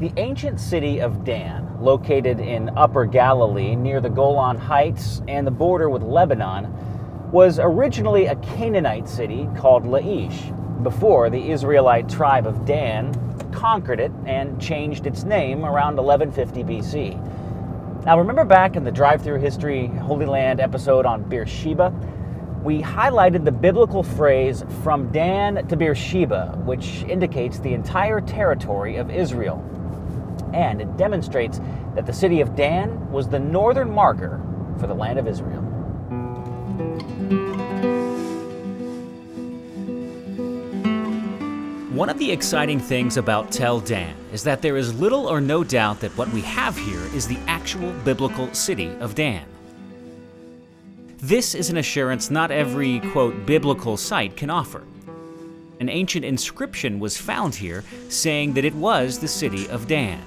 The ancient city of Dan, located in Upper Galilee near the Golan Heights and the border with Lebanon, was originally a Canaanite city called Laish, before the Israelite tribe of Dan conquered it and changed its name around 1150 BC. Now remember back in the Drive-Thru History Holy Land episode on Beersheba? We highlighted the biblical phrase, "from Dan to Beersheba," which indicates the entire territory of Israel. And it demonstrates that the city of Dan was the northern marker for the land of Israel. One of the exciting things about Tel Dan is that there is little or no doubt that what we have here is the actual biblical city of Dan. This is an assurance not every, quote, biblical site can offer. An ancient inscription was found here saying that it was the city of Dan.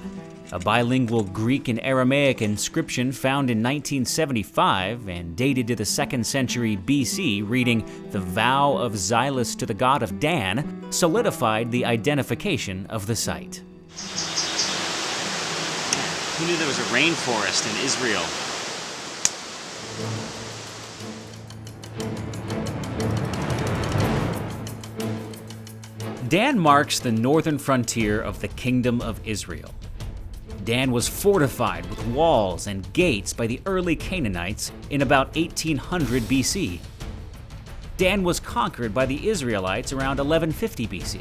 A bilingual Greek and Aramaic inscription found in 1975 and dated to the 2nd century BC reading, "The vow of Xylus to the god of Dan," solidified the identification of the site. Who knew there was a rainforest in Israel? Dan marks the northern frontier of the Kingdom of Israel. Dan was fortified with walls and gates by the early Canaanites in about 1800 BC. Dan was conquered by the Israelites around 1150 BC.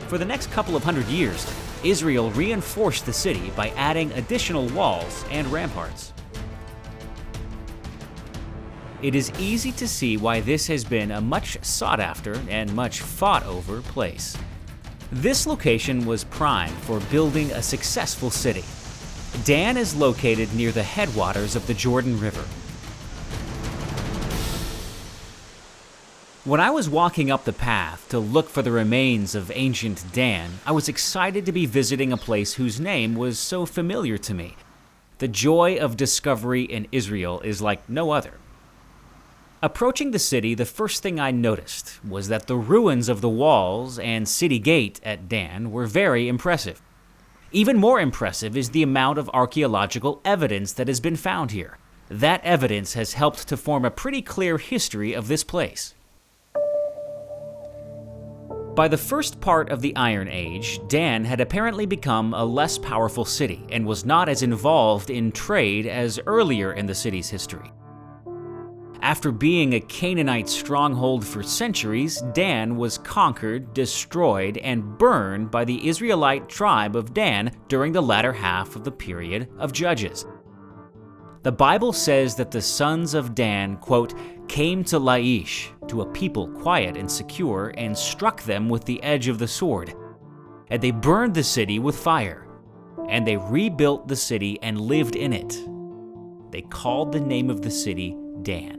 For the next couple of hundred years, Israel reinforced the city by adding additional walls and ramparts. It is easy to see why this has been a much sought after and much fought over place. This location was prime for building a successful city. Dan is located near the headwaters of the Jordan River. When I was walking up the path to look for the remains of ancient Dan, I was excited to be visiting a place whose name was so familiar to me. The joy of discovery in Israel is like no other. Approaching the city, the first thing I noticed was that the ruins of the walls and city gate at Dan were very impressive. Even more impressive is the amount of archaeological evidence that has been found here. That evidence has helped to form a pretty clear history of this place. By the first part of the Iron Age, Dan had apparently become a less powerful city and was not as involved in trade as earlier in the city's history. After being a Canaanite stronghold for centuries, Dan was conquered, destroyed, and burned by the Israelite tribe of Dan during the latter half of the period of Judges. The Bible says that the sons of Dan, quote, came to Laish, to a people quiet and secure, and struck them with the edge of the sword. And they burned the city with fire, and they rebuilt the city and lived in it. They called the name of the city Dan.